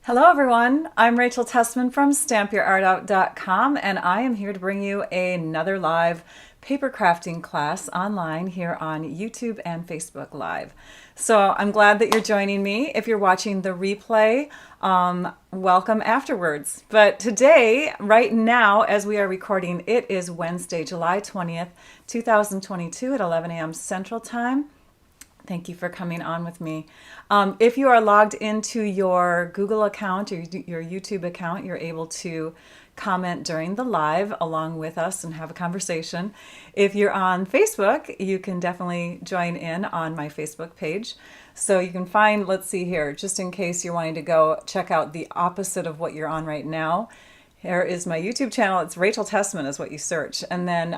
Hello everyone, I'm Rachel Tessman from stampyourartout.com and I am here to bring you another live paper crafting class online here on YouTube and Facebook Live. So I'm glad that you're joining me. If you're watching the replay, welcome afterwards. But today, right now, as we are recording, it is Wednesday, July 20th, 2022 at 11 a.m. Central Time. Thank you for coming on with me. If you are logged into your Google account or your YouTube account, you're able to comment during the live along with us and have a conversation. If you're on Facebook, you can definitely join in on my Facebook page. So you can find, let's see here, just in case you're wanting to go check out the opposite of what you're on right now. Here is my YouTube channel. It's Rachel Tessman is what you search. And then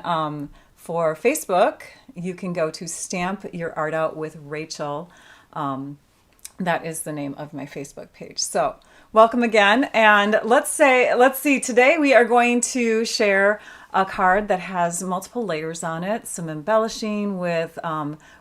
for Facebook, you can go to Stamp Your Art Out with Rachel. That is the name of my Facebook page. So welcome again. And let's see, today we are going to share a card that has multiple layers on it, some embellishing with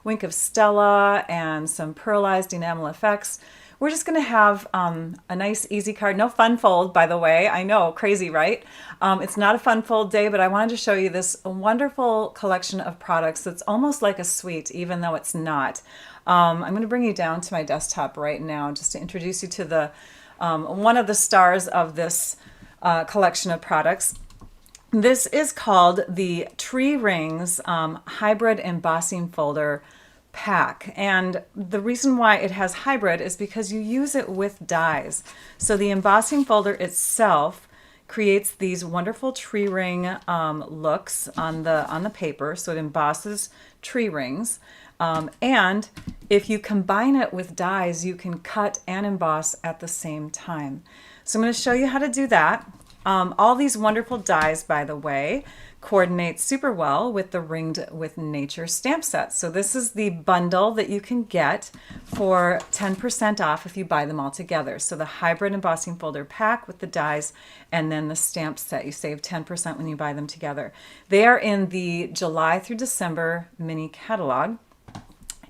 Wink of Stella and some pearlized enamel effects. We're just going to have a nice easy card. No fun fold, by the way. I know, crazy, right? It's not a fun fold day, but I wanted to show you this wonderful collection of products that's almost like a suite, even though it's not. I'm going to bring you down to my desktop right now just to introduce you to the one of the stars of this collection of products. This is called the Tree Rings Hybrid Embossing Folder Pack, and the reason why it has hybrid is because you use it with dies. So the embossing folder itself creates these wonderful tree ring looks on the paper, so it embosses tree rings. And if you combine it with dies, you can cut and emboss at the same time. So I'm going to show you how to do that. All these wonderful dies, by the way, coordinate super well with the Ringed with Nature stamp set. So this is the bundle that you can get for 10% off if you buy them all together. So the hybrid embossing folder pack with the dies and then the stamp set, you save 10% when you buy them together. They are in the July through December mini catalog.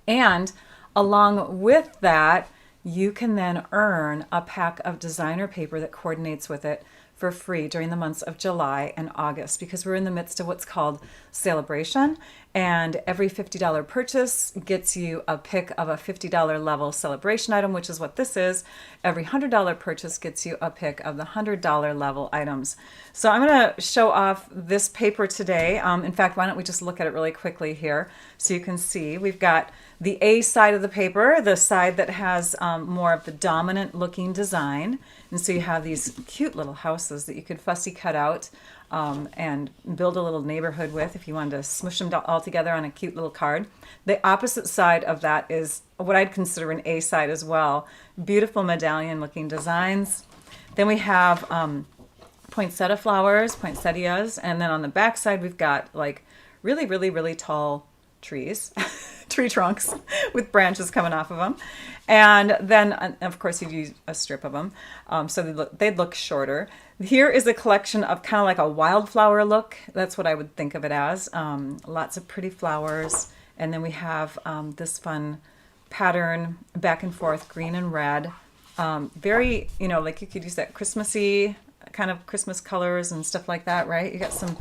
And along with that, you can then earn a pack of designer paper that coordinates with it for free during the months of July and August, because we're in the midst of what's called Sale-A-Bration, and every $50 purchase gets you a pick of a $50 level Sale-A-Bration item, which is what this is. Every $100 purchase gets you a pick of the $100 level items. So I'm going to show off this paper today. In fact, why don't we just look at it really quickly here so you can see. We've got the A side of the paper, the side that has more of the dominant looking design. And so you have these cute little houses that you could fussy cut out and build a little neighborhood with if you wanted to smush them all together on a cute little card. The opposite side of that is what I'd consider an A side as well. Beautiful medallion looking designs. Then we have poinsettia flowers, poinsettias, and then on the back side we've got like really, really, really tall trees. Tree trunks with branches coming off of them. And then, of course, you'd use a strip of them. So they'd look shorter. Here is a collection of kind of like a wildflower look. That's what I would think of it as. Lots of pretty flowers. And then we have this fun pattern, back and forth, green and red. Very, like you could use that Christmassy kind of Christmas colors and stuff like that, right? You got some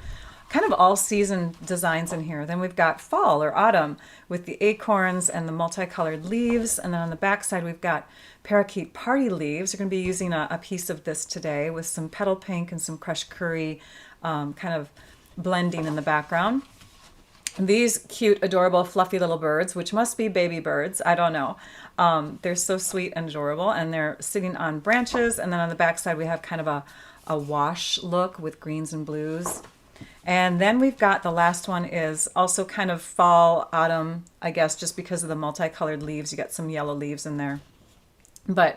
kind of all-season designs in here. Then we've got fall or autumn with the acorns and the multicolored leaves. And then on the back side, we've got parakeet party leaves. We're going to be using a piece of this today with some petal pink and some crushed curry kind of blending in the background. These cute, adorable, fluffy little birds, which must be baby birds, I don't know. They're so sweet and adorable, and they're sitting on branches. And then on the back side, we have kind of a wash look with greens and blues. And then we've got the last one is also kind of fall, autumn, I guess, just because of the multicolored leaves. You got some yellow leaves in there. But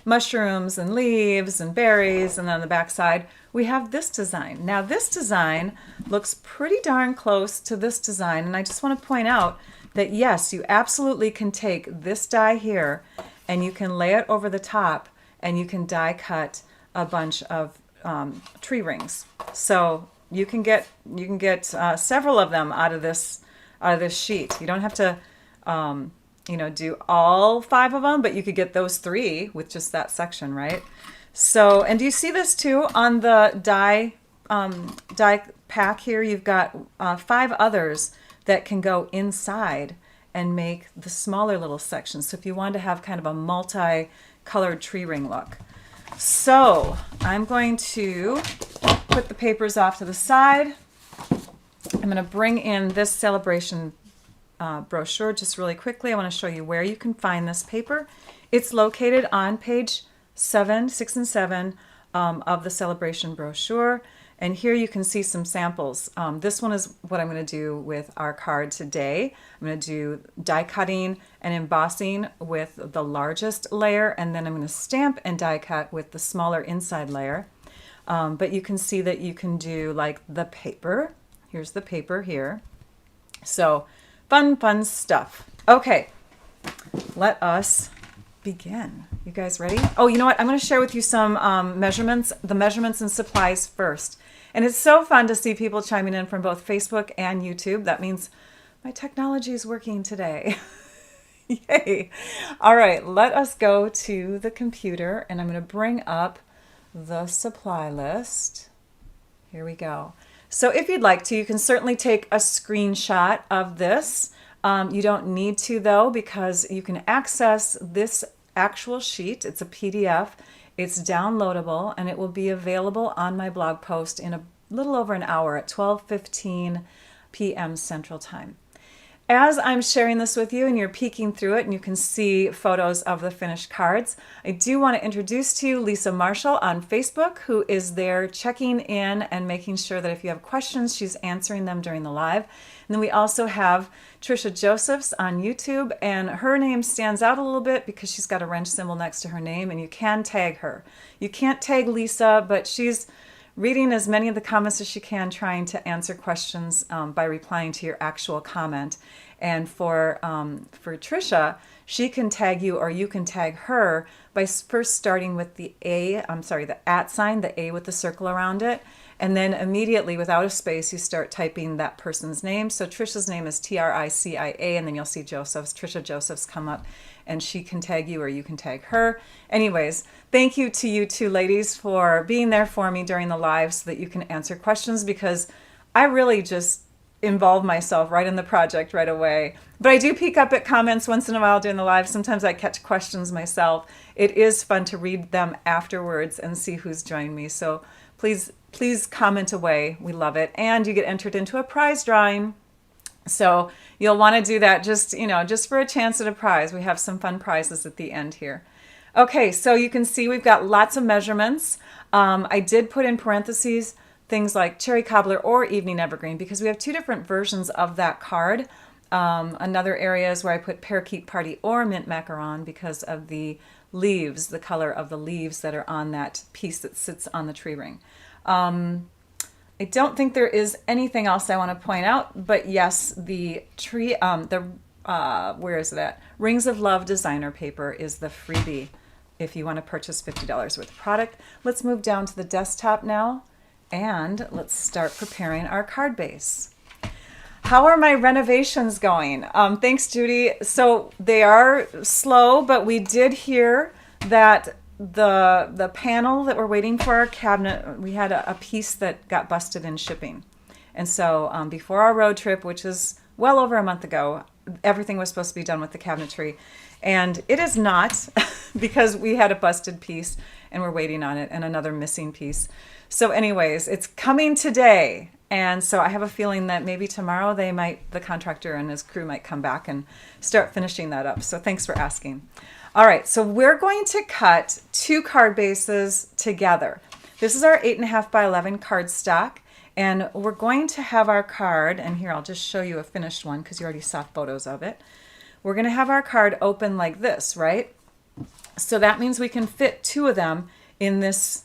mushrooms and leaves and berries. And then on the back side, we have this design. Now this design looks pretty darn close to this design. And I just want to point out that yes, you absolutely can take this die here and you can lay it over the top and you can die cut a bunch of tree rings. So you can get several of them out of this sheet. You don't have to do all 5 of them, but you could get those 3 with just that section, right? So, and do you see this too on the die pack here? You've got 5 others that can go inside and make the smaller little sections. So if you want to have kind of a multi-colored tree ring look. So I'm going to put the papers off to the side. I'm going to bring in this Sale-A-Bration brochure just really quickly. I want to show you where you can find this paper. It's located on page 6 and 7 of the Sale-A-Bration brochure. And here you can see some samples. This one is what I'm going to do with our card today. I'm going to do die cutting and embossing with the largest layer, and then I'm going to stamp and die cut with the smaller inside layer. But you can see that you can do like the paper. Here's the paper here. So fun stuff. Okay, let us begin. You guys ready? Oh, you know what? I'm going to share with you some measurements, the measurements and supplies first. And it's so fun to see people chiming in from both Facebook and YouTube. That means my technology is working today. Yay. All right, let us go to the computer, and I'm going to bring up the supply list. Here we go. So if you'd like to, you can certainly take a screenshot of this. You don't need to, though, because you can access this actual sheet. It's a PDF. It's downloadable, and it will be available on my blog post in a little over an hour at 12:15 p.m. Central Time. As I'm sharing this with you and you're peeking through it and you can see photos of the finished cards, I do want to introduce to you Lisa Marshall on Facebook, who is there checking in and making sure that if you have questions, she's answering them during the live. And then we also have Trisha Josephs on YouTube, and her name stands out a little bit because she's got a wrench symbol next to her name, and you can tag her. You can't tag Lisa, but she's reading as many of the comments as she can, trying to answer questions by replying to your actual comment. And for Trisha, she can tag you or you can tag her by first starting with the @ sign, the A with the circle around it. And then immediately, without a space, you start typing that person's name. So Trisha's name is Tricia, and then you'll see Trisha Josephs come up, and she can tag you or you can tag her. Anyways, thank you to you two ladies for being there for me during the live so that you can answer questions, because I really just involve myself right in the project right away. But I do peek up at comments once in a while during the live. Sometimes I catch questions myself. It is fun to read them afterwards and see who's joined me. So please comment away. We love it. And you get entered into a prize drawing. So you'll want to do that just for a chance at a prize. We have some fun prizes at the end here. Okay, so you can see we've got lots of measurements. I did put in parentheses things like cherry cobbler or evening evergreen because we have 2 different versions of that card. Another area is where I put parakeet party or mint macaron because of the leaves, the color of the leaves that are on that piece that sits on the tree ring. I don't think there is anything else I want to point out, but yes, the tree, where is it at? Rings of Love designer paper is the freebie if you want to purchase $50 worth of product. Let's move down to the desktop now, and let's start preparing our card base. How are my renovations going? Thanks, Judy. So they are slow, but we did hear that the panel that we're waiting for our cabinet, we had a piece that got busted in shipping. And so before our road trip, which is well over a month ago, everything was supposed to be done with the cabinetry. And it is not because we had a busted piece and we're waiting on it, and another missing piece. So anyways, it's coming today. And so I have a feeling that maybe tomorrow the contractor and his crew might come back and start finishing that up. So thanks for asking. All right, so we're going to cut 2 card bases together. This is our 8.5 by 11 card stock, and we're going to have our card, and here I'll just show you a finished one because you already saw photos of it. We're going to have our card open like this, right? So that means we can fit 2 of them in this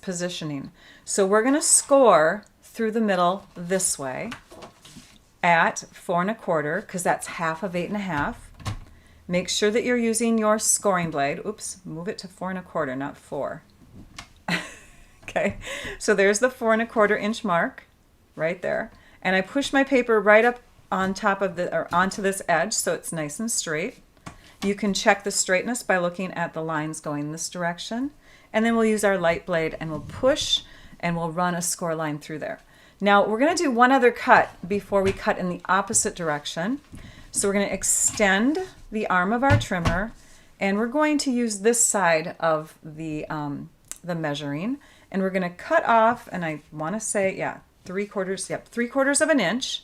positioning. So we're going to score through the middle this way at 4 1/4 because that's half of 8.5. Make sure that you're using your scoring blade. Oops, move it to 4 1/4, not 4. Okay, so there's the 4 1/4 inch mark right there. And I push my paper right up on top of the, or onto this edge so it's nice and straight. You can check the straightness by looking at the lines going this direction. And then we'll use our light blade and we'll push and we'll run a score line through there. Now we're going to do one other cut before we cut in the opposite direction. So we're going to extend the arm of our trimmer and we're going to use this side of the measuring, and we're going to cut off, and I want to say, yeah, 3/4 of an inch.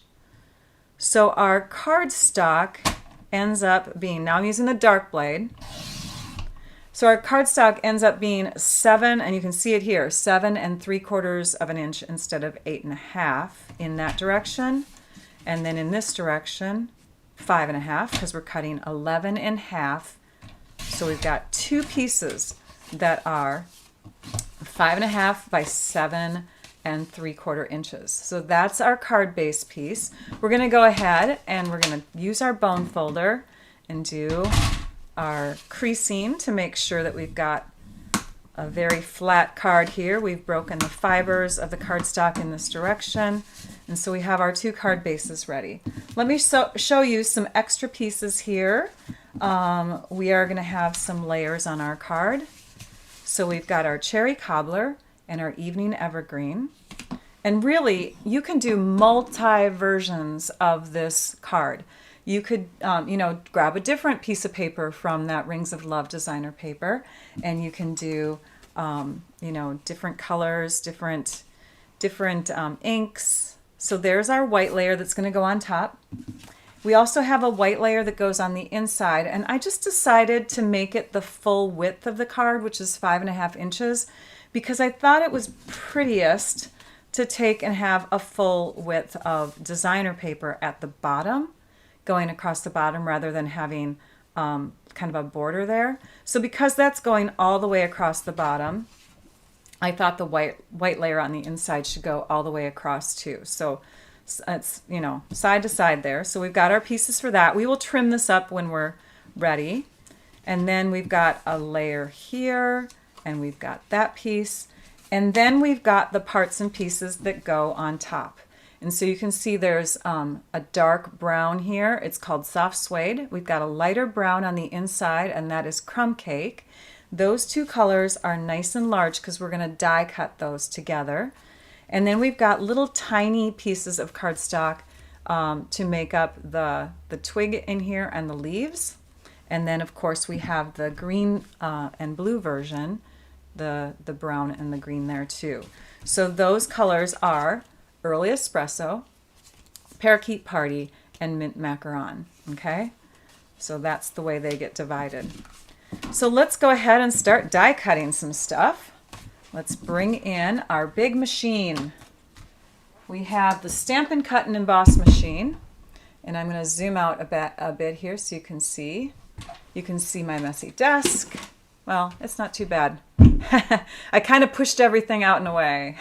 So our cardstock ends up being, now I'm using the dark blade. So our cardstock ends up being 7, and you can see it here, 7 3/4 of an inch instead of 8.5 in that direction. And then in this direction, 5.5, because we're cutting 11.5. So we've got two pieces that are 5.5 by 7 3/4 inches. So that's our card base piece. We're going to go ahead and we're going to use our bone folder and do our creasing to make sure that we've got a very flat card here. We've broken the fibers of the cardstock in this direction, and so we have our two card bases ready. Let me show you some extra pieces here. We are going to have some layers on our card. So we've got our cherry cobbler and our evening evergreen. And really, you can do multi versions of this card. You could, grab a different piece of paper from that Rings of Love designer paper, and you can do, different colors, different inks. So there's our white layer that's going to go on top. We also have a white layer that goes on the inside, and I just decided to make it the full width of the card, which is 5.5 inches, because I thought it was prettiest to take and have a full width of designer paper at the bottom, going across the bottom rather than having kind of a border there. So because that's going all the way across the bottom, I thought the white layer on the inside should go all the way across too. So it's, side to side there. So we've got our pieces for that. We will trim this up when we're ready. And then we've got a layer here, and we've got that piece. And then we've got the parts and pieces that go on top. And so you can see there's a dark brown here. It's called soft suede. We've got a lighter brown on the inside, and that is crumb cake. Those two colors are nice and large because we're going to die cut those together. And then we've got little tiny pieces of cardstock to make up the twig in here and the leaves. And then of course we have the green and blue version, the brown and the green there too. So those colors are Early Espresso, Parakeet Party, and Mint Macaron. Okay, so that's the way they get divided. So let's go ahead and start die cutting some stuff. Let's bring in our big machine. We have the Stampin' Cut and Emboss machine, and I'm going to zoom out a bit here so you can see. You can see my messy desk. Well, it's not too bad. I kind of pushed everything out and away.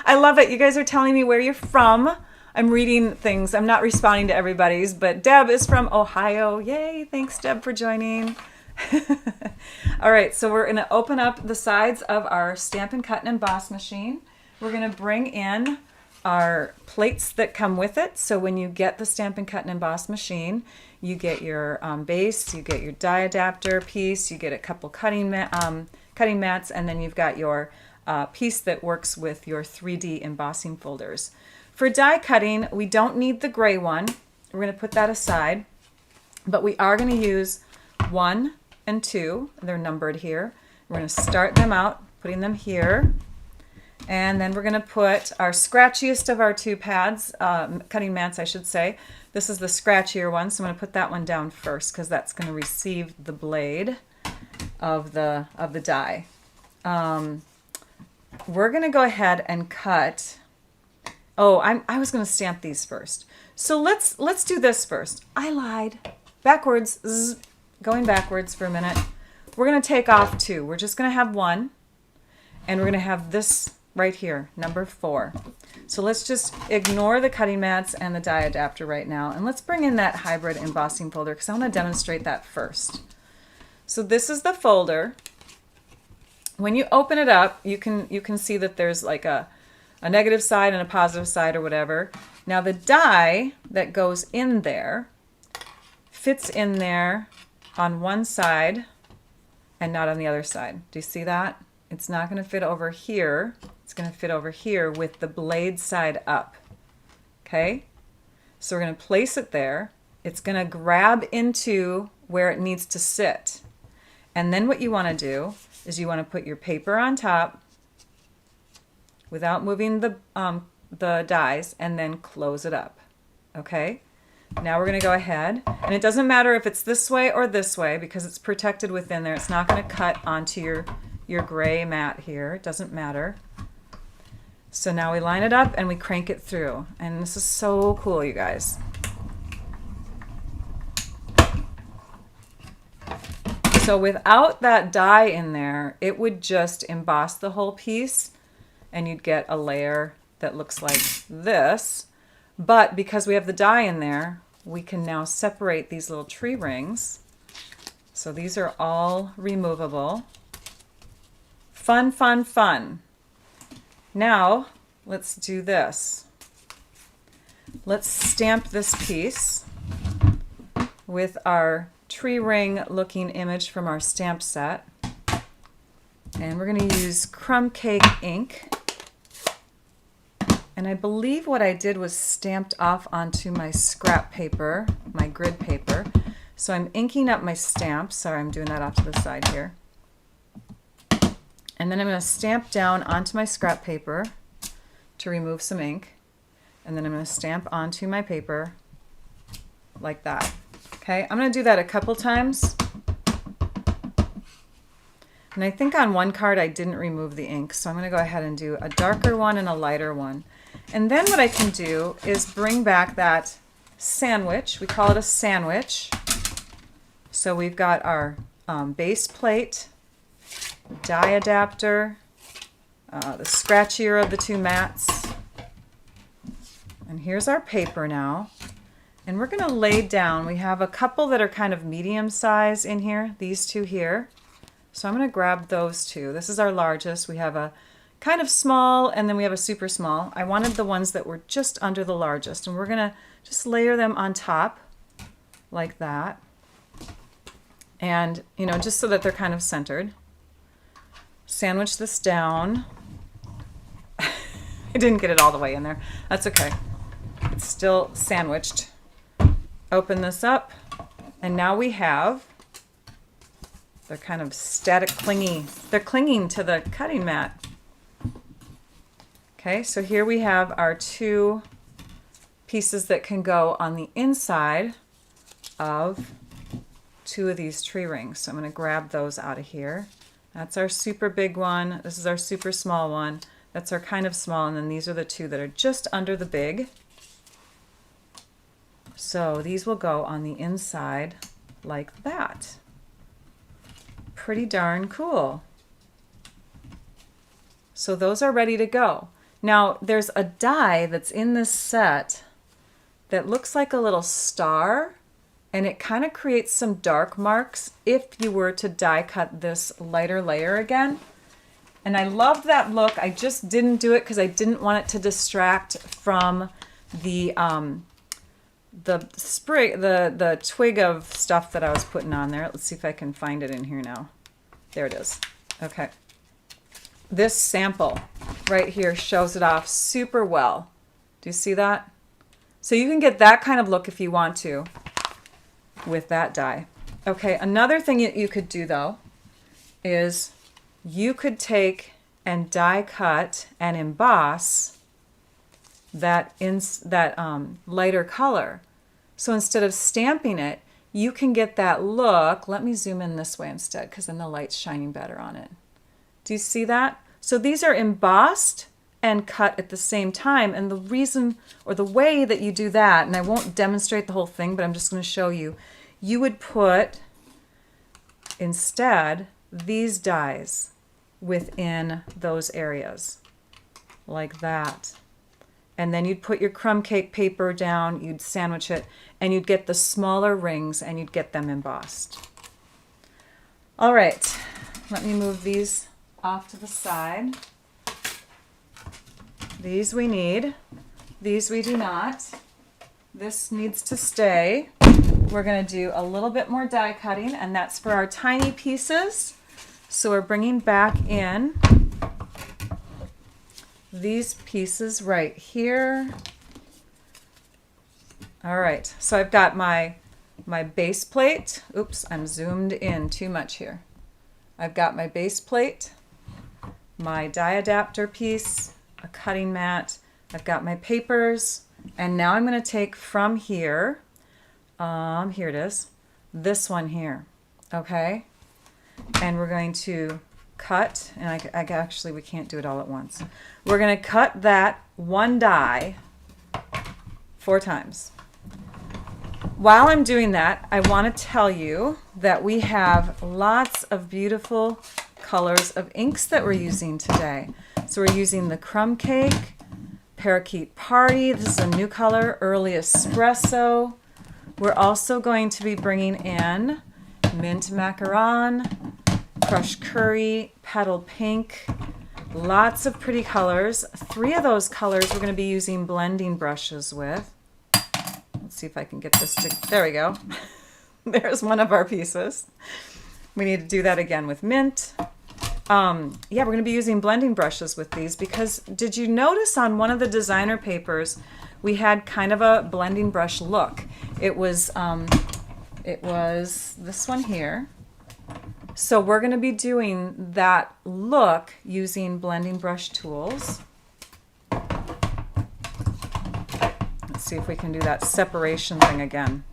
I love it. You guys are telling me where you're from. I'm reading things. I'm not responding to everybody's, but Deb is from Ohio. Yay, thanks Deb for joining. All right, so we're going to open up the sides of our Stampin' Cut and Emboss machine. We're going to bring in our plates that come with it. So when you get the Stampin' Cut and Emboss machine, you get your base, you get your die adapter piece, you get a couple cutting mats, and then you've got your piece that works with your 3D embossing folders. For die cutting, we don't need the gray one. We're going to put that aside, but we are going to use 1 and 2. They're numbered here. We're going to start them out, putting them here. And then we're going to put our scratchiest of our two pads, cutting mats I should say. This is the scratchier one, so I'm going to put that one down first because that's going to receive the blade of the die. We're going to go ahead and cut. Oh, I was going to stamp these first. So let's do this first. I lied. Backwards. Zzz. Going backwards for a minute. We're going to take off 2. We're just going to have 1. And we're going to have this right here, number 4. So let's just ignore the cutting mats and the die adapter right now. And let's bring in that hybrid embossing folder because I want to demonstrate that first. So this is the folder. When you open it up, you can see that there's like a negative side and a positive side or whatever. Now the die that goes in there fits in there on one side and not on the other side. Do you see that? It's not going to fit over here. It's going to fit over here with the blade side up. Okay? So we're going to place it there. It's going to grab into where it needs to sit. And then what you want to do is you want to put your paper on top without moving the dies, and then close it up. Okay? Now we're going to go ahead, and it doesn't matter if it's this way or this way because it's protected within there. It's not going to cut onto your gray mat here. It doesn't matter. So now we line it up and we crank it through. And this is so cool, you guys. So without that die in there, it would just emboss the whole piece and you'd get a layer that looks like this. But because we have the die in there, we can now separate these little tree rings. So these are all removable. Fun, fun, fun. Now, let's do this. Let's stamp this piece with our tree ring looking image from our stamp set. And we're going to use crumb cake ink. And I believe what I did was stamped off onto my scrap paper, my grid paper. So I'm inking up my stamp. Sorry, I'm doing that off to the side here. And then I'm going to stamp down onto my scrap paper to remove some ink. And then I'm going to stamp onto my paper like that. Okay, I'm going to do that a couple times. And I think on one card I didn't remove the ink, so I'm going to go ahead and do a darker one and a lighter one. And then what I can do is bring back that sandwich. We call it a sandwich. So we've got our base plate, die adapter, the scratchier of the two mats. And here's our paper now. And we're going to lay down. We have a couple that are kind of medium size in here, these two here. So I'm going to grab those two. This is our largest. We have a kind of small and then we have a super small. I wanted the ones that were just under the largest, and we're going to just layer them on top like that. And, you know, just so that they're kind of centered. Sandwich this down. I didn't get it all the way in there. That's okay. It's still sandwiched. Open this up, and now we have, they're kind of static clingy. They're clinging to the cutting mat. Okay, so here we have our two pieces that can go on the inside of two of these tree rings. So I'm going to grab those out of here. That's our super big one. This is our super small one. That's our kind of small, and then these are the two that are just under the big. So these will go on the inside like that. Pretty darn cool. So those are ready to go. Now there's a die that's in this set that looks like a little star, and it kind of creates some dark marks if you were to die cut this lighter layer again. And I love that look. I just didn't do it because I didn't want it to distract from the sprig, the twig of stuff that I was putting on there. Let's see if I can find it in here now. There it is. Okay. This sample right here shows it off super well. Do you see that? So you can get that kind of look if you want to with that die. Okay, another thing that you could do though is you could take and die cut and emboss that lighter color. So instead of stamping it, you can get that look. Let me zoom in this way instead because then the light's shining better on it. Do you see that? So these are embossed and cut at the same time, and the reason or the way that you do that, and I won't demonstrate the whole thing, but I'm just going to show you, you would put instead these dies within those areas like that. And then you'd put your crumb cake paper down, you'd sandwich it, and you'd get the smaller rings and you'd get them embossed. All right, let me move these off to the side. These we need. These we do not. This needs to stay. We're going to do a little bit more die cutting, and that's for our tiny pieces. So we're bringing back in these pieces right here. All right, so I've got my base plate. Oops, I'm zoomed in too much here. I've got my base plate, my die adapter piece, a cutting mat. I've got my papers, and now I'm going to take from here, here it is, this one here, okay? And we're going to cut, and I actually, we can't do it all at once. We're going to cut that one die 4 times. While I'm doing that, I want to tell you that we have lots of beautiful colors of inks that we're using today. So we're using the Crumb Cake, Parakeet Party, this is a new color, Early Espresso. We're also going to be bringing in Mint Macaron, Crushed Curry, Petal Pink, lots of pretty colors. 3 of those colors we're going to be using blending brushes with. Let's see if I can get this to, there we go. There's one of our pieces. We need to do that again with mint. Yeah, we're going to be using blending brushes with these because did you notice on one of the designer papers we had kind of a blending brush look? It was this one here. So we're going to be doing that look using blending brush tools. Let's see if we can do that separation thing again.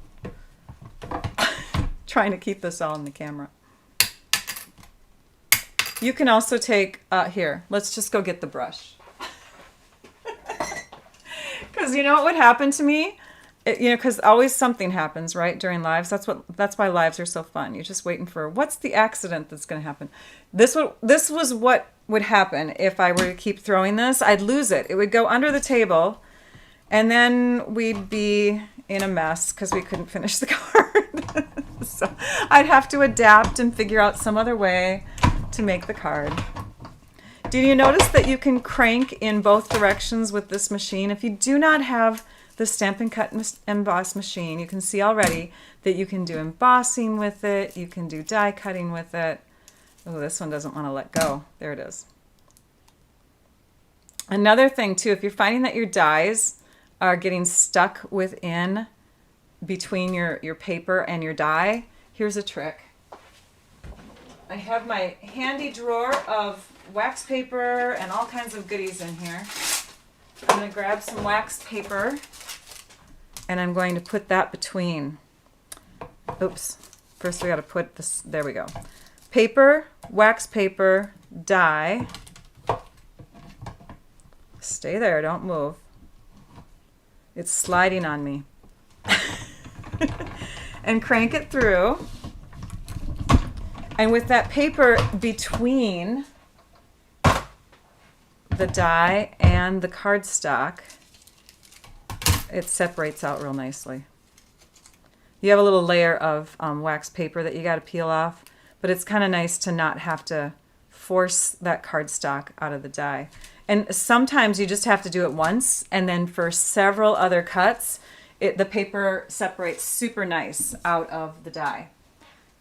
Trying to keep this all in the camera. You can also take, here, let's just go get the brush. Because you know what would happen to me? Because always something happens, right, during lives. That's why lives are so fun. You're just waiting for, what's the accident that's going to happen? This was what would happen if I were to keep throwing this. I'd lose it. It would go under the table, and then we'd be in a mess because we couldn't finish the card. So I'd have to adapt and figure out some other way to make the card. Do you notice that you can crank in both directions with this machine? If you do not have the Stampin' Cut Emboss machine, you can see already that you can do embossing with it, you can do die cutting with it. Oh, this one doesn't want to let go. There it is. Another thing too, if you're finding that your dies are getting stuck within between your paper and your die, here's a trick. I have my handy drawer of wax paper and all kinds of goodies in here. I'm going to grab some wax paper and I'm going to put that between. Oops. First we got to put this, there we go. Paper, wax paper, die. Stay there, don't move. It's sliding on me. And crank it through. And with that paper between the die and the cardstock, it separates out real nicely. You have a little layer of wax paper that you got to peel off, but it's kind of nice to not have to force that cardstock out of the die. And sometimes you just have to do it once, and then for several other cuts, the paper separates super nice out of the die.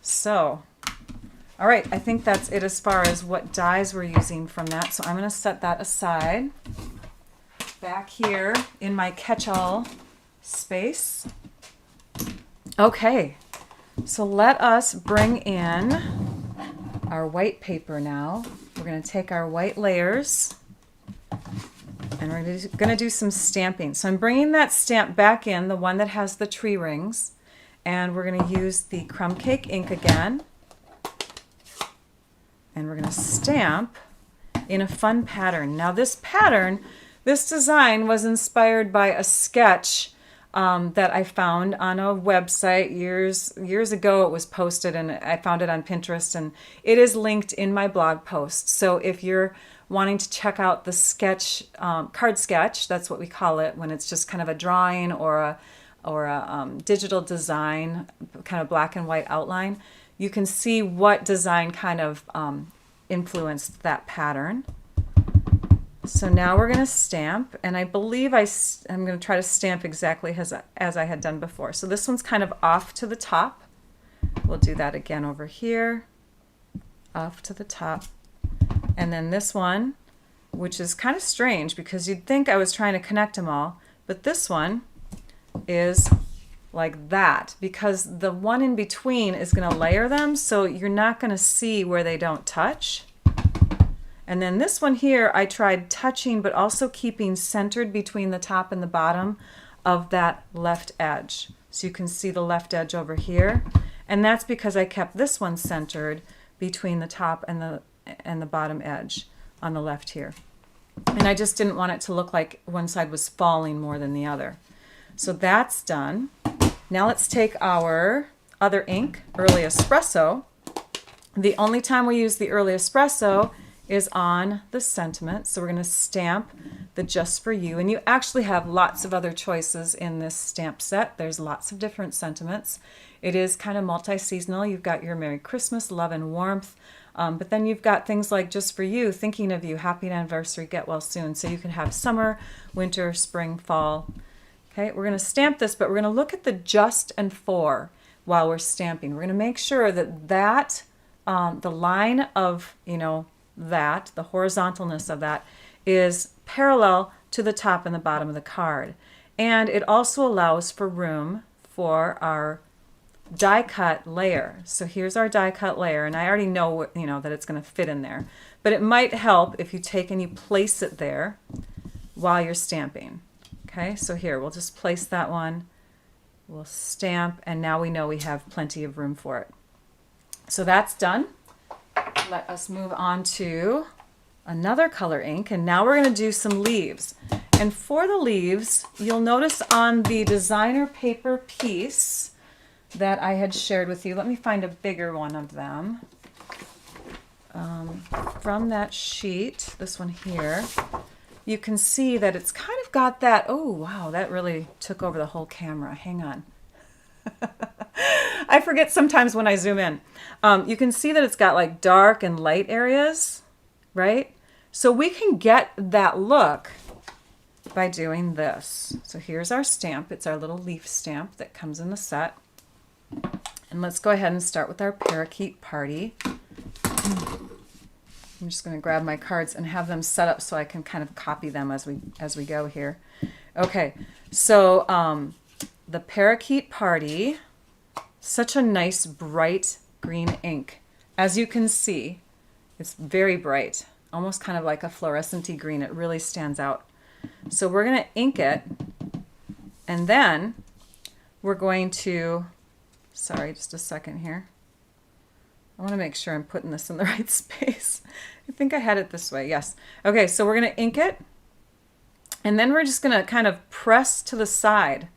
So, all right, I think that's it as far as what dies we're using from that. So I'm going to set that aside back here in my catch-all space. Okay, so let us bring in our white paper now. We're going to take our white layers and we're going to do some stamping. So I'm bringing that stamp back in, the one that has the tree rings, and we're going to use the Crumb Cake ink again. And we're going to stamp in a fun pattern. Now this pattern, this design was inspired by a sketch that I found on a website years ago. It was posted and I found it on Pinterest, and it is linked in my blog post. So if you're wanting to check out the sketch, card sketch, that's what we call it when it's just kind of a drawing or a digital design, kind of black and white outline, you can see what design kind of influenced that pattern. So now we're going to stamp, and I believe I'm going to try to stamp exactly as I had done before. So this one's kind of off to the top. We'll do that again over here, off to the top. And then this one, which is kind of strange because you'd think I was trying to connect them all, but this one is like that because the one in between is going to layer them, so you're not going to see where they don't touch. And then this one here, I tried touching but also keeping centered between the top and the bottom of that left edge. So you can see the left edge over here. And that's because I kept this one centered between the top and the bottom edge on the left here. And I just didn't want it to look like one side was falling more than the other. So that's done. Now let's take our other ink, Early Espresso. The only time we use the Early Espresso is on the sentiment. So we're going to stamp the Just For You. And you actually have lots of other choices in this stamp set. There's lots of different sentiments. It is kind of multi-seasonal. You've got your Merry Christmas, Love and Warmth. But then you've got things like Just For You, Thinking of You, Happy Anniversary, Get Well Soon. So you can have summer, winter, spring, fall. Okay, we're going to stamp this, but we're going to look at the just and for while we're stamping. We're going to make sure that the line of, the horizontalness of that is parallel to the top and the bottom of the card. And it also allows for room for our die cut layer. So here's our die cut layer, and I already know that it's going to fit in there. But it might help if you take and you place it there while you're stamping. Okay, so here we'll just place that one. We'll stamp, and now we know we have plenty of room for it. So that's done. Let us move on to another color ink, and now we're going to do some leaves. And for the leaves, you'll notice on the designer paper piece that I had shared with you, let me find a bigger one of them. From that sheet, this one here, you can see that it's kind of got that, oh wow, that really took over the whole camera. Hang on. I forget sometimes when I zoom in. You can see that it's got like dark and light areas, right? So we can get that look by doing this. So here's our stamp. It's our little leaf stamp that comes in the set. And let's go ahead and start with our Parakeet Party. I'm just going to grab my cards and have them set up so I can kind of copy them as we go here. Okay, so the Parakeet Party, such a nice bright green ink. As you can see, it's very bright, almost kind of like a fluorescent-y green. It really stands out. So we're going to ink it, and then we're going to, sorry, just a second here. I want to make sure I'm putting this in the right space. I think I had it this way. Yes. Okay, so we're going to ink it. And then we're just going to kind of press to the side.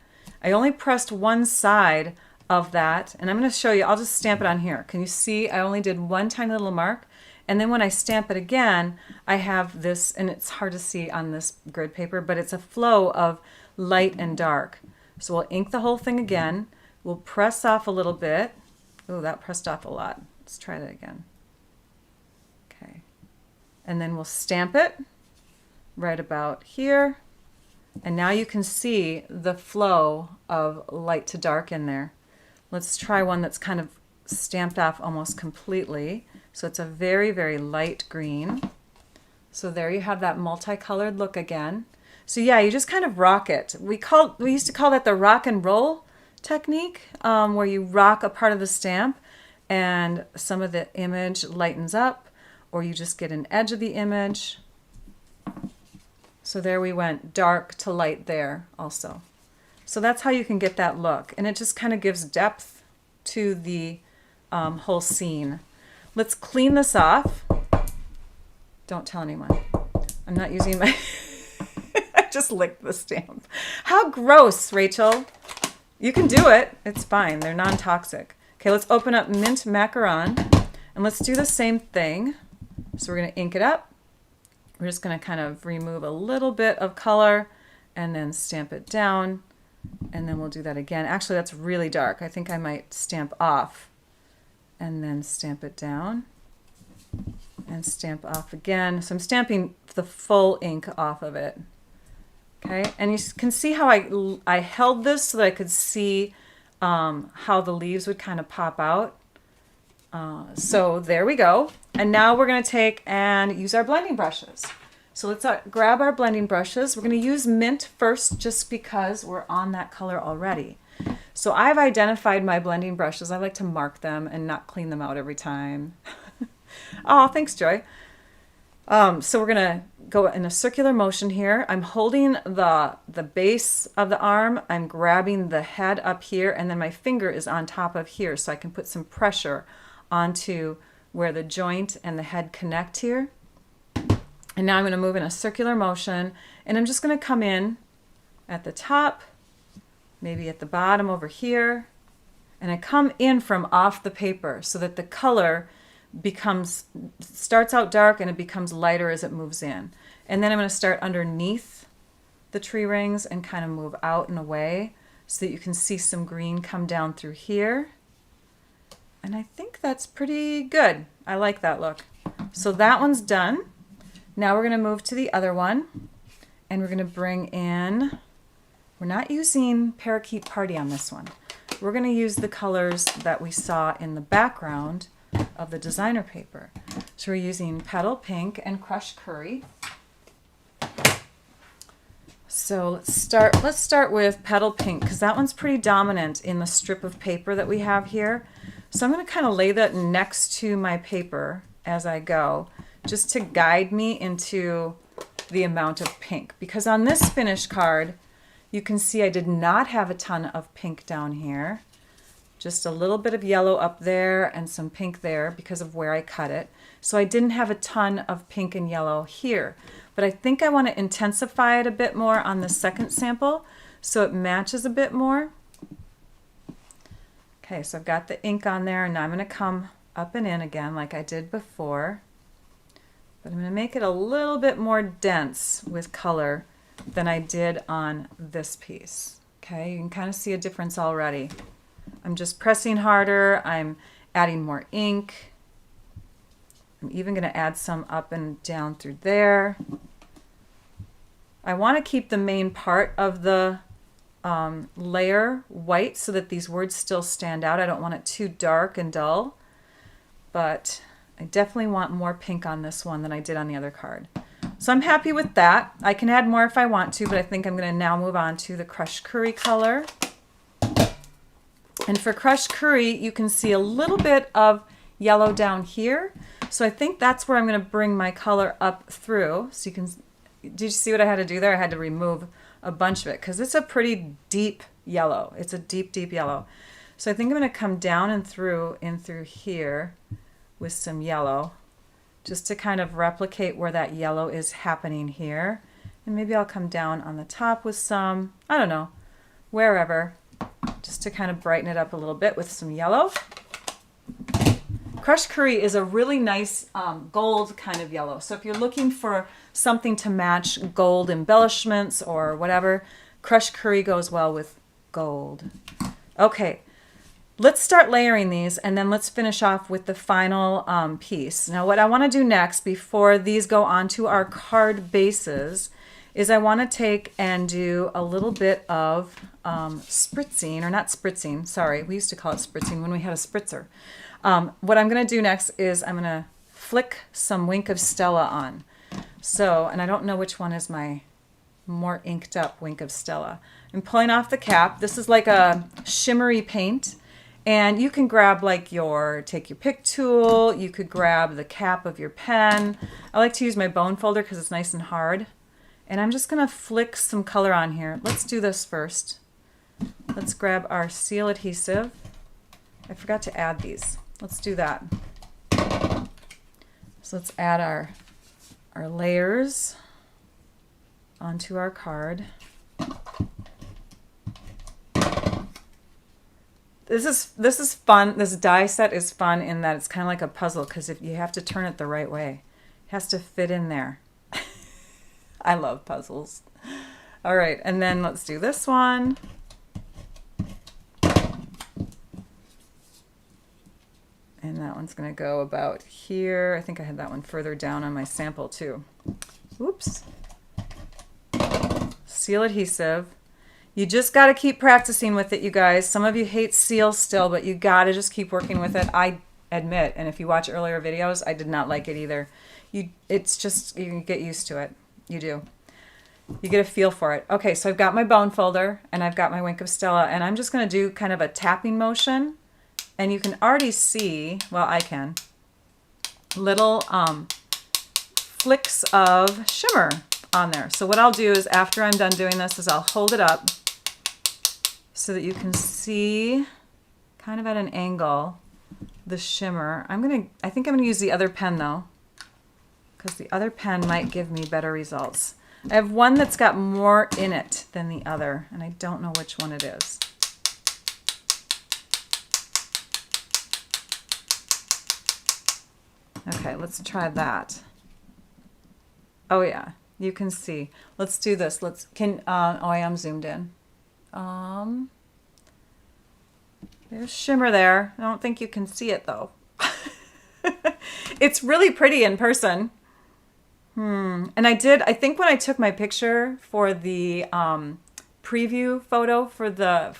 I only pressed one side of that. And I'm going to show you. I'll just stamp it on here. Can you see? I only did one tiny little mark. And then when I stamp it again, I have this, and it's hard to see on this grid paper, but it's a flow of light and dark. So we'll ink the whole thing again. We'll press off a little bit. Oh, that pressed off a lot. Let's try that again. Okay. And then we'll stamp it right about here. And now you can see the flow of light to dark in there. Let's try one that's kind of stamped off almost completely. So it's a very, very light green. So there you have that multicolored look again. So yeah, you just kind of rock it. We used to call that the rock and roll technique, where you rock a part of the stamp and some of the image lightens up, or you just get an edge of the image. So there we went, dark to light there also. So that's how you can get that look, and it just kind of gives depth to the whole scene. Let's clean this off. Don't tell anyone. I'm not using my... I just licked the stamp. How gross, Rachel. You can do it. It's fine. They're non-toxic. Okay, let's open up Mint Macaron, and let's do the same thing. So we're going to ink it up. We're just going to kind of remove a little bit of color and then stamp it down, and then we'll do that again. Actually, that's really dark. I think I might stamp off and then stamp it down. and stamp off again. So I'm stamping the full ink off of it. Okay, and you can see how I held this so that I could see how the leaves would kind of pop out. So there we go. And now we're going to take and use our blending brushes. So let's grab our blending brushes. We're going to use mint first just because we're on that color already. So I've identified my blending brushes. I like to mark them and not clean them out every time. Oh, thanks, Joy. So we're going to go in a circular motion here. I'm holding the base of the arm. I'm grabbing the head up here, and then my finger is on top of here so I can put some pressure onto where the joint and the head connect here. And now I'm going to move in a circular motion, and I'm just going to come in at the top, maybe at the bottom over here, and I come in from off the paper so that the color starts out dark and it becomes lighter as it moves in. And then I'm going to start underneath the tree rings and kind of move out and away so that you can see some green come down through here. And I think that's pretty good. I like that look. So that one's done. Now we're going to move to the other one, and we're going to bring in, we're not using Parakeet Party on this one. We're going to use the colors that we saw in the background of the designer paper. So we're using Petal Pink and Crushed Curry. So let's start with Petal Pink because that one's pretty dominant in the strip of paper that we have here. So I'm going to kind of lay that next to my paper as I go, just to guide me into the amount of pink. Because on this finished card, you can see I did not have a ton of pink down here. Just a little bit of yellow up there and some pink there because of where I cut it. So I didn't have a ton of pink and yellow here. But I think I want to intensify it a bit more on the second sample so it matches a bit more. Okay, so I've got the ink on there, and now I'm going to come up and in again like I did before. But I'm going to make it a little bit more dense with color than I did on this piece. Okay, you can kind of see a difference already. I'm just pressing harder. I'm adding more ink. I'm even going to add some up and down through there. I want to keep the main part of the layer white so that these words still stand out. I don't want it too dark and dull, but I definitely want more pink on this one than I did on the other card. So I'm happy with that. I can add more if I want to, but I think I'm going to now move on to the Crushed Curry color. And for Crushed Curry, you can see a little bit of yellow down here. So I think that's where I'm going to bring my color up through. So you can, did you see what I had to do there? I had to remove a bunch of it because it's a pretty deep yellow. It's a deep, deep yellow. So I think I'm going to come down and through here with some yellow just to kind of replicate where that yellow is happening here. And maybe I'll come down on the top with some, I don't know, wherever, just to kind of brighten it up a little bit with some yellow. Crushed Curry is a really nice gold kind of yellow. So if you're looking for something to match gold embellishments or whatever, Crushed Curry goes well with gold. Okay, let's start layering these, and then let's finish off with the final piece. Now what I want to do next before these go onto our card bases is I want to take and do a little bit of spritzing, or not spritzing, sorry, we used to call it spritzing when we had a spritzer. What I'm going to do next is I'm going to flick some Wink of Stella on. So, and I don't know which one is my more inked up Wink of Stella. I'm pulling off the cap. This is like a shimmery paint. And you can grab like take your pick tool. You could grab the cap of your pen. I like to use my bone folder because it's nice and hard. And I'm just going to flick some color on here. Let's do this first. Let's grab our seal adhesive. I forgot to add these. Let's do that. So let's add our layers onto our card. This is fun. This die set is fun in that it's kind of like a puzzle because if you have to turn it the right way, it has to fit in there. I love puzzles. All right, and then let's do this one. And that one's going to go about here. I think I had that one further down on my sample too. Oops. Seal adhesive. You just got to keep practicing with it, you guys. Some of you hate seal still, but you got to just keep working with it. I admit, and if you watch earlier videos, I did not like it either. It's just, you can get used to it. You do. You get a feel for it. Okay, so I've got my bone folder and I've got my Wink of Stella, and I'm just going to do kind of a tapping motion. And you can already see, well, I can, little flicks of shimmer on there. So what I'll do is after I'm done doing this is I'll hold it up so that you can see kind of at an angle the shimmer. I think I'm gonna use the other pen though, because the other pen might give me better results. I have one that's got more in it than the other, and I don't know which one it is. Okay, let's try that. Oh yeah, you can see. Let's do this. Oh, I am zoomed in. There's shimmer there. I don't think you can see it though. It's really pretty in person. And I think when I took my picture for the preview photo for the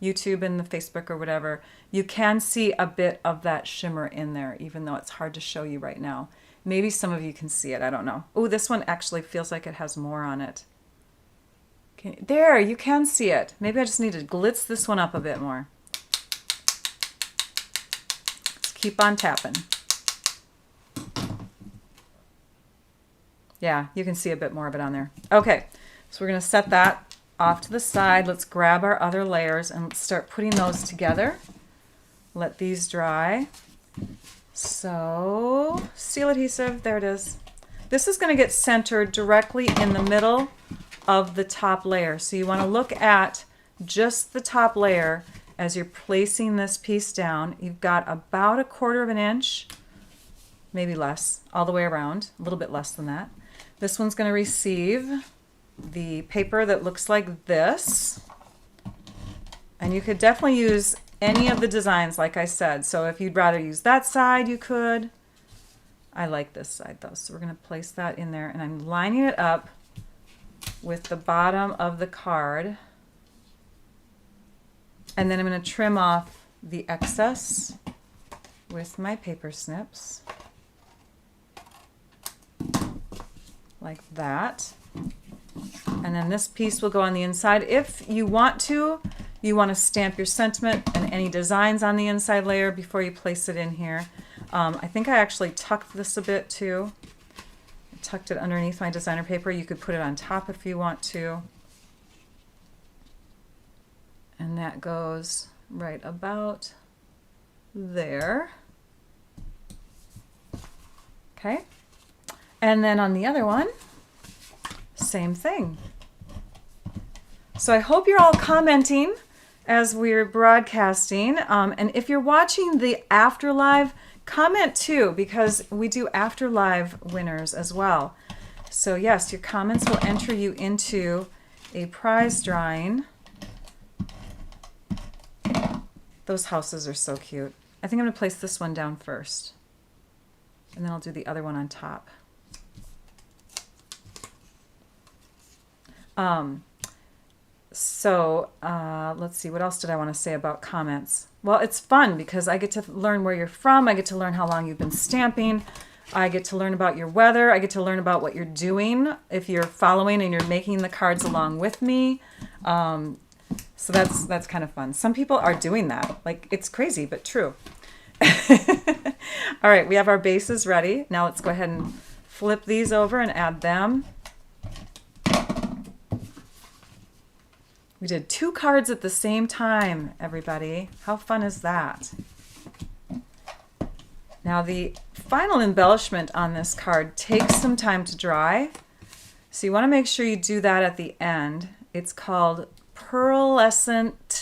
YouTube and the Facebook or whatever, you can see a bit of that shimmer in there, even though it's hard to show you right now. Maybe some of you can see it. I don't know. Oh, this one actually feels like it has more on it. There, you can see it. Maybe I just need to glitz this one up a bit more. Let's keep on tapping. Yeah, you can see a bit more of it on there. Okay, so we're going to set that off to the side. Let's grab our other layers and let's start putting those together. Let these dry. So, seal adhesive, there it is. This is going to get centered directly in the middle of the top layer. So you want to look at just the top layer as you're placing this piece down. You've got about 1/4 of an inch, maybe less, all the way around, a little bit less than that. This one's going to receive the paper that looks like this. And you could definitely use any of the designs, like I said. So if you'd rather use that side, you could. I like this side though, so we're going to place that in there, and I'm lining it up with the bottom of the card. And then I'm going to trim off the excess with my paper snips. Like that. And then this piece will go on the inside. If you want to stamp your sentiment and any designs on the inside layer before you place it in here. I think I actually tucked this a bit too. I tucked it underneath my designer paper. You could put it on top if you want to. And that goes right about there. Okay. And then on the other one, same thing. So I hope you're all commenting as we're broadcasting. And if you're watching the after live, comment too, because we do after live winners as well. So yes, your comments will enter you into a prize drawing. Those houses are so cute. I think I'm going to place this one down first, and then I'll do the other one on top. Let's see, what else did I want to say about comments? Well, it's fun because I get to learn where you're from. I get to learn how long you've been stamping. I get to learn about your weather. I get to learn about what you're doing if you're following and you're making the cards along with me. So that's kind of fun. Some people are doing that. Like, it's crazy, but true. All right, we have our bases ready. Now let's go ahead and flip these over and add them. We did 2 cards at the same time, everybody. How fun is that? Now the final embellishment on this card takes some time to dry. So you want to make sure you do that at the end. It's called pearlized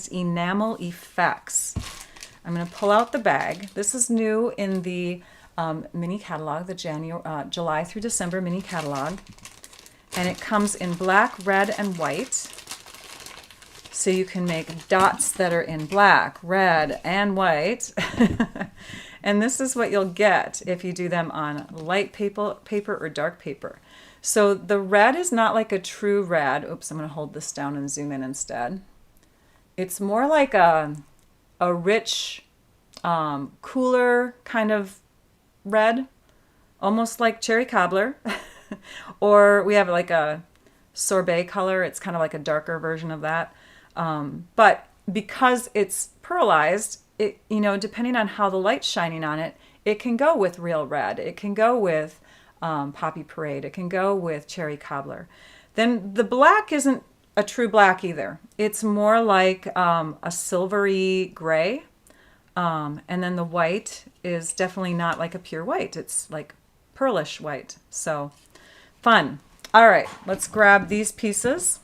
enamel effects. I'm going to pull out the bag. This is new in the mini catalog, the July through December mini catalog. And it comes in black, red, and white. So you can make dots that are in black, red, and white. And this is what you'll get if you do them on light paper or dark paper. So the red is not like a true red. Oops, I'm going to hold this down and zoom in instead. It's more like a rich, cooler kind of red, almost like cherry cobbler. Or we have like a sorbet color. It's kind of like a darker version of that. But because it's pearlized, it, you know, depending on how the light's shining on it, it can go with real red. It can go with Poppy Parade. It can go with cherry cobbler. Then the black isn't a true black either. It's more like a silvery gray. And then the white is definitely not like a pure white. It's like pearlish white. So fun. All right, let's grab these pieces.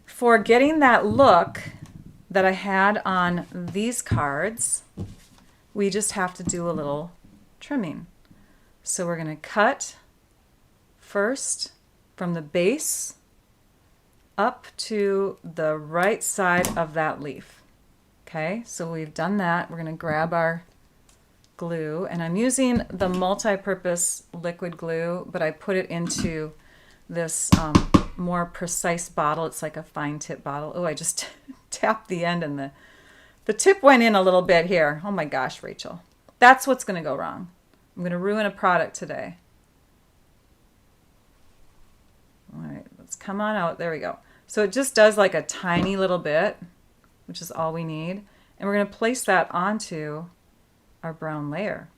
For getting that look that I had on these cards, we just have to do a little trimming. So we're going to cut first from the base up to the right side of that leaf. Okay, so we've done that. We're going to grab our glue, and I'm using the multi-purpose liquid glue, but I put it into this more precise bottle. It's like a fine tip bottle. Oh, I just tapped the end and the tip went in a little bit here. Oh my gosh, Rachel. That's what's going to go wrong. I'm going to ruin a product today. All right, let's come on out. There we go. So it just does like a tiny little bit, which is all we need. And we're going to place that onto our brown layer.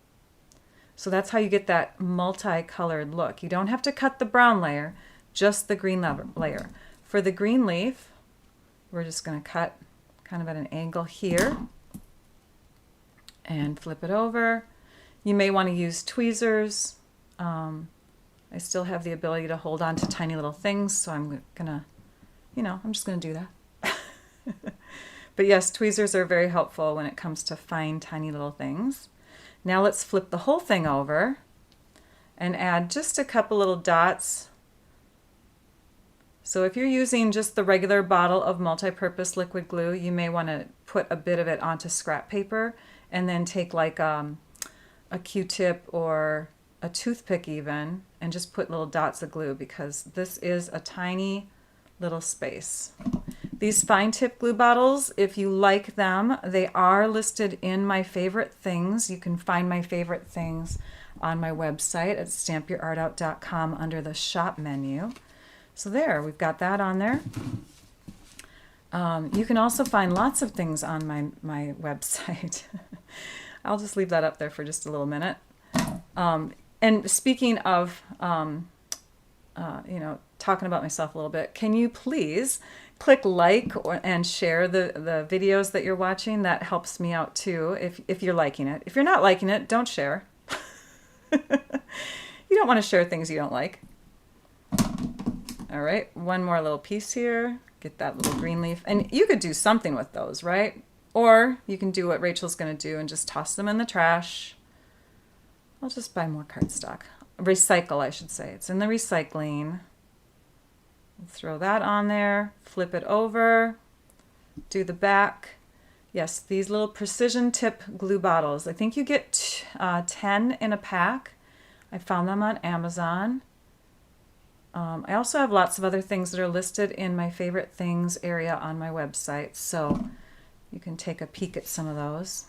So that's how you get that multicolored look. You don't have to cut the brown layer, just the green layer. For the green leaf, we're just going to cut kind of at an angle here and flip it over. You may want to use tweezers. I still have the ability to hold on to tiny little things, so I'm gonna, I'm just gonna do that. But yes, tweezers are very helpful when it comes to fine, tiny little things. Now let's flip the whole thing over and add just a couple little dots. So if you're using just the regular bottle of multi-purpose liquid glue, you may want to put a bit of it onto scrap paper and then take like a Q-tip or a toothpick even and just put little dots of glue, because this is a tiny little space. These fine tip glue bottles, if you like them, they are listed in my favorite things. You can find my favorite things on my website at stampyourartout.com under the shop menu. So there, we've got that on there. You can also find lots of things on my website. I'll just leave that up there for just a little minute. And speaking of, talking about myself a little bit, can you please click like and share the videos that you're watching? That helps me out too, if you're liking it. If you're not liking it, don't share. You don't want to share things you don't like. All right, one more little piece here. Get that little green leaf. And you could do something with those, right? Or you can do what Rachel's going to do and just toss them in the trash. I'll just buy more cardstock. Recycle, I should say. It's in the recycling. Throw that on there. Flip it over. Do the back. Yes, these little precision tip glue bottles. I think you get 10 in a pack. I found them on Amazon. I also have lots of other things that are listed in my favorite things area on my website, so you can take a peek at some of those.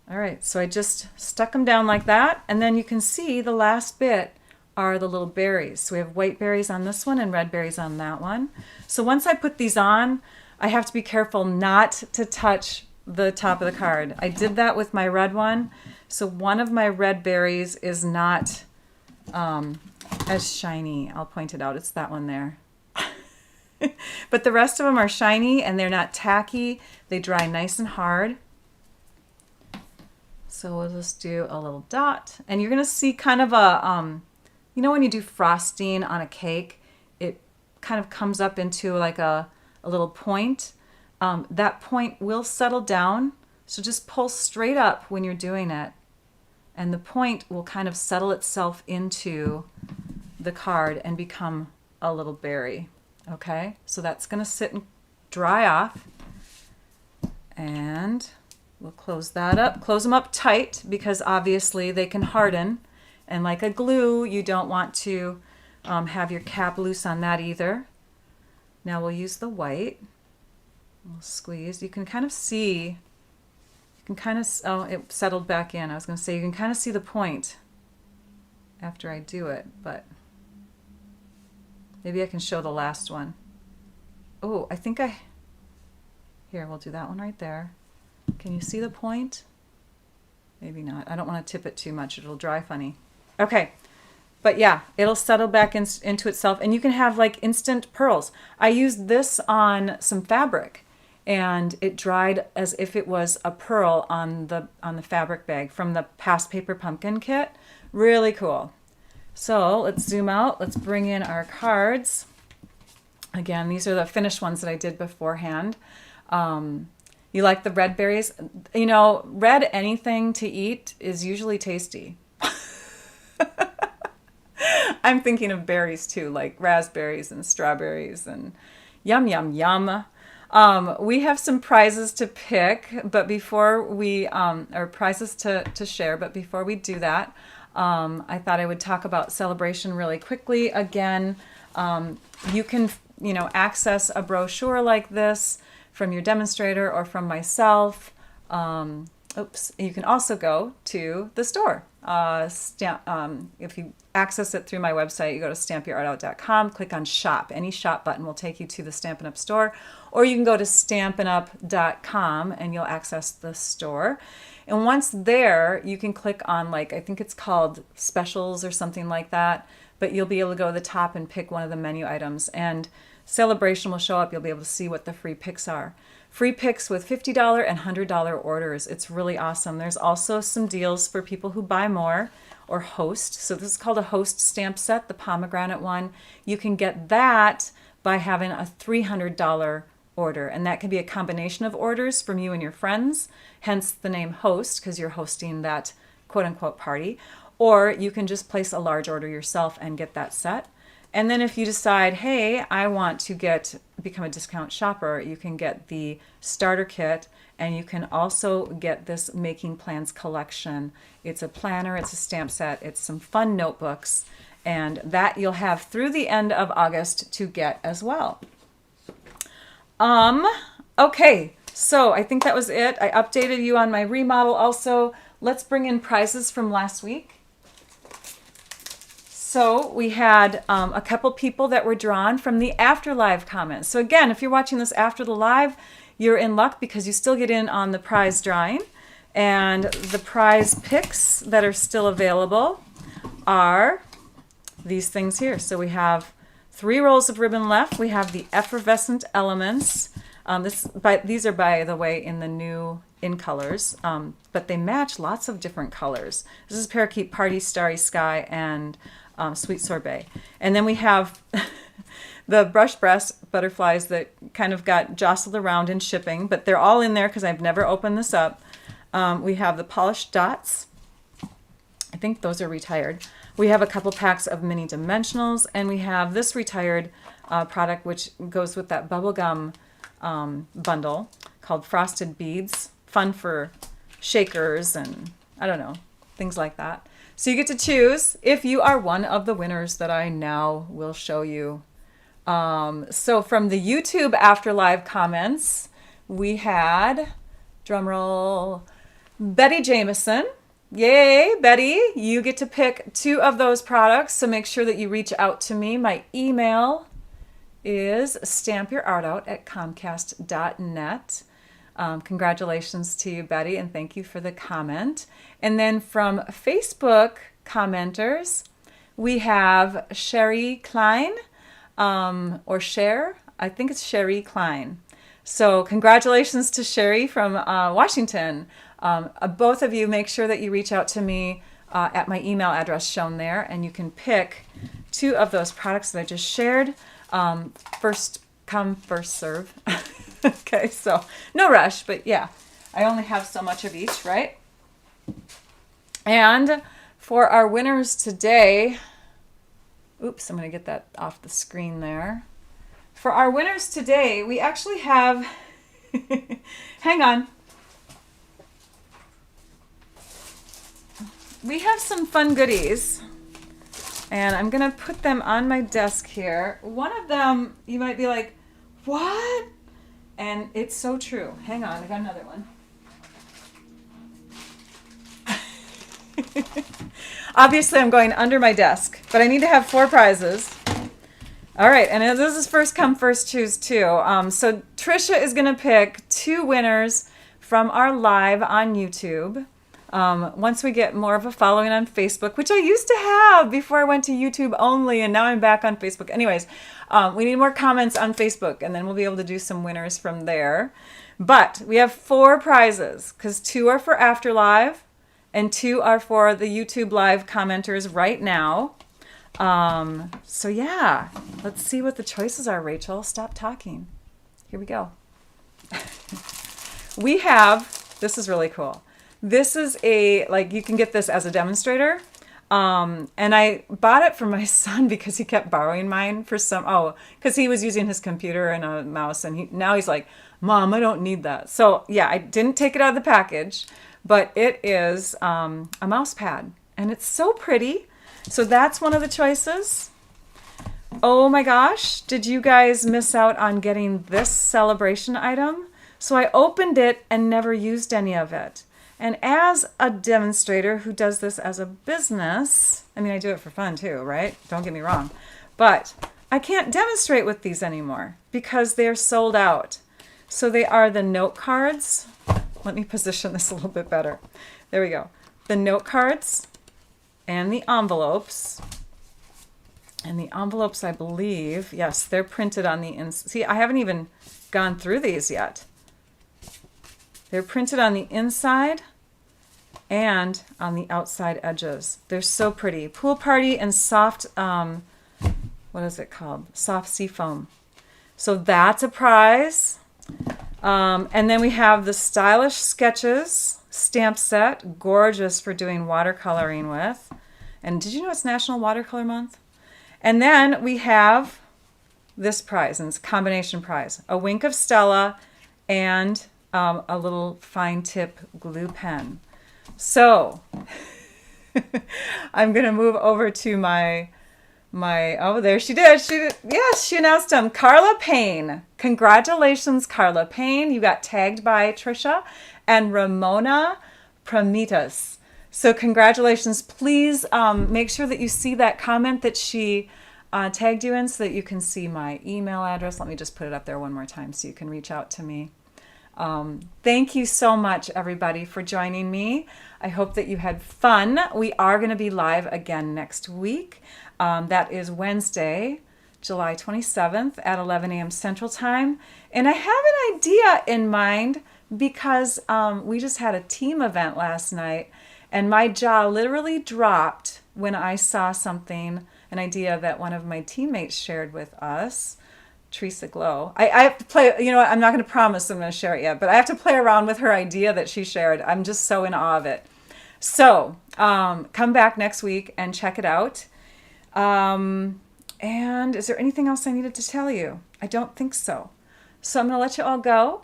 All right, so I just stuck them down like that, and then you can see the last bit are the little berries. So we have white berries on this one and red berries on that one. So once I put these on, I have to be careful not to touch the top of the card. I did that with my red one. So one of my red berries is not as shiny. I'll point it out. It's that one there. But the rest of them are shiny and they're not tacky. They dry nice and hard. So we'll just do a little dot. And you're going to see kind of a, when you do frosting on a cake, it kind of comes up into like a little point. That point will settle down. So just pull straight up when you're doing it. And the point will kind of settle itself into the card and become a little berry. Okay, so that's going to sit and dry off. And we'll close that up. Close them up tight because obviously they can harden. And like a glue, you don't want to have your cap loose on that either. Now we'll use the white. We'll squeeze. You can kind of see, oh, it settled back in. I was going to say you can kind of see the point after I do it, but maybe I can show the last one. Oh, I think here, we'll do that one right there. Can you see the point? Maybe not. I don't want to tip it too much. It'll dry funny. Okay. But yeah, it'll settle back into itself, and you can have like instant pearls. I used this on some fabric, and it dried as if it was a pearl on the fabric bag from the Past Paper Pumpkin kit. Really cool. So let's zoom out. Let's bring in our cards. Again, these are the finished ones that I did beforehand. You like the red berries? You know, red anything to eat is usually tasty. I'm thinking of berries too, like raspberries and strawberries and yum, yum, yum. We have some prizes to pick, but before we, or prizes to share, but before we do that, I thought I would talk about Sale-A-Bration really quickly. Again, you can, access a brochure like this from your demonstrator or from myself. You can also go to the store. If you access it through my website, you go to stampyourartout.com, click on shop. Any shop button will take you to the Stampin' Up! Store, or you can go to stampinup.com and you'll access the store. And once there, you can click on, I think it's called specials or something like that, but you'll be able to go to the top and pick one of the menu items. And Sale-A-Bration will show up. You'll be able to see what the free picks are. Free picks with $50 and $100 orders. It's really awesome. There's also some deals for people who buy more or host. So this is called a host stamp set, the pomegranate one. You can get that by having a $300 order. And that can be a combination of orders from you and your friends, hence the name host, because you're hosting that quote-unquote party. Or you can just place a large order yourself and get that set. And then if you decide, hey, I want to become a discount shopper, you can get the starter kit, and you can also get this Making Plans collection. It's a planner, it's a stamp set, it's some fun notebooks, and that you'll have through the end of August to get as well. Okay, so I think that was it. I updated you on my remodel also. Let's bring in prizes from last week. So we had a couple people that were drawn from the after live comments. So again, if you're watching this after the live, you're in luck because you still get in on the prize drawing. And the prize picks that are still available are these things here. So we have 3 rolls of ribbon left. We have the Effervescent Elements. These are, by the way, in the new in colors, but they match lots of different colors. This is Parakeet Party, Starry Sky, and Sweet Sorbet. And then we have the brush breast butterflies that kind of got jostled around in shipping, but they're all in there because I've never opened this up. We have the polished dots. I think those are retired. We have a couple packs of mini dimensionals, and we have this retired product which goes with that bubblegum bundle called Frosted Beads. Fun for shakers and I don't know, things like that. So you get to choose if you are one of the winners that I now will show you. So from the YouTube after live comments, we had, drumroll, Betty Jameson. Yay, Betty, you get to pick 2 of those products. So make sure that you reach out to me. My email is stampyourartout@comcast.net. Congratulations to you, Betty, and thank you for the comment. And then from Facebook commenters, we have Sherry Klein, or Cher. I think it's Sherry Klein. So congratulations to Sherry from Washington. Both of you, make sure that you reach out to me at my email address shown there, and you can pick 2 of those products that I just shared. First come, first serve. Okay, so no rush, but yeah, I only have so much of each, right? And for our winners today, oops, I'm going to get that off the screen there. For our winners today, we actually have, hang on. We have some fun goodies, and I'm going to put them on my desk here. One of them, you might be like, what? And it's so true. Hang on, I got another one. Obviously, I'm going under my desk, but I need to have 4 prizes. All right, and this is first come, first choose too. So Trisha is going to pick 2 winners from our live on YouTube. Once we get more of a following on Facebook, which I used to have before I went to YouTube only, and now I'm back on Facebook. Anyways, we need more comments on Facebook, and then we'll be able to do some winners from there. But we have 4 prizes, because 2 are for After Live, and 2 are for the YouTube Live commenters right now. So yeah, let's see what the choices are, Rachel. Stop talking. Here we go. We have, this is really cool. This is you can get this as a demonstrator. And I bought it for my son because he kept borrowing mine for because he was using his computer and a mouse, and now he's like, Mom, I don't need that. So yeah, I didn't take it out of the package, but it is a mouse pad, and it's so pretty. So that's one of the choices. Oh my gosh, did you guys miss out on getting this Sale-A-Bration item? So I opened it and never used any of it. And as a demonstrator who does this as a business, I mean, I do it for fun too, right? Don't get me wrong. But I can't demonstrate with these anymore because they're sold out. So they are the note cards. Let me position this a little bit better. There we go. The note cards and the envelopes. And the envelopes, I believe, yes, they're printed on the inside. See, I haven't even gone through these yet. They're printed on the inside and on the outside edges. They're so pretty. Pool Party and soft, what is it called? Soft sea foam. So that's a prize. And then we have the Stylish Sketches stamp set. Gorgeous for doing watercoloring with. And did you know it's National Watercolor Month? And then we have this prize, and it's a combination prize. A Wink of Stella and a little fine tip glue pen. So I'm going to move over to my, oh, there she did. Yes, she announced them. Carla Payne. Congratulations, Carla Payne. You got tagged by Trisha and Ramona Prometheus. So congratulations. Please make sure that you see that comment that she tagged you in so that you can see my email address. Let me just put it up there one more time so you can reach out to me. Thank you so much, everybody, for joining me. I hope that you had fun. We are going to be live again next week. That is Wednesday, July 27th at 11 a.m. Central Time. And I have an idea in mind because we just had a team event last night, and my jaw literally dropped when I saw something, an idea that one of my teammates shared with us. Teresa Glow. I have to play, you know what, I'm not going to promise I'm going to share it yet, but I have to play around with her idea that she shared. I'm just so in awe of it. So come back next week and check it out. And is there anything else I needed to tell you? I don't think so. So I'm going to let you all go.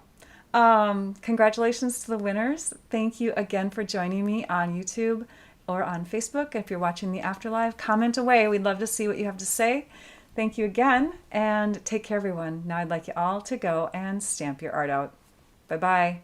Congratulations to the winners. Thank you again for joining me on YouTube or on Facebook. If you're watching the Afterlife, comment away. We'd love to see what you have to say. Thank you again, and take care, everyone. Now I'd like you all to go and stamp your art out. Bye-bye.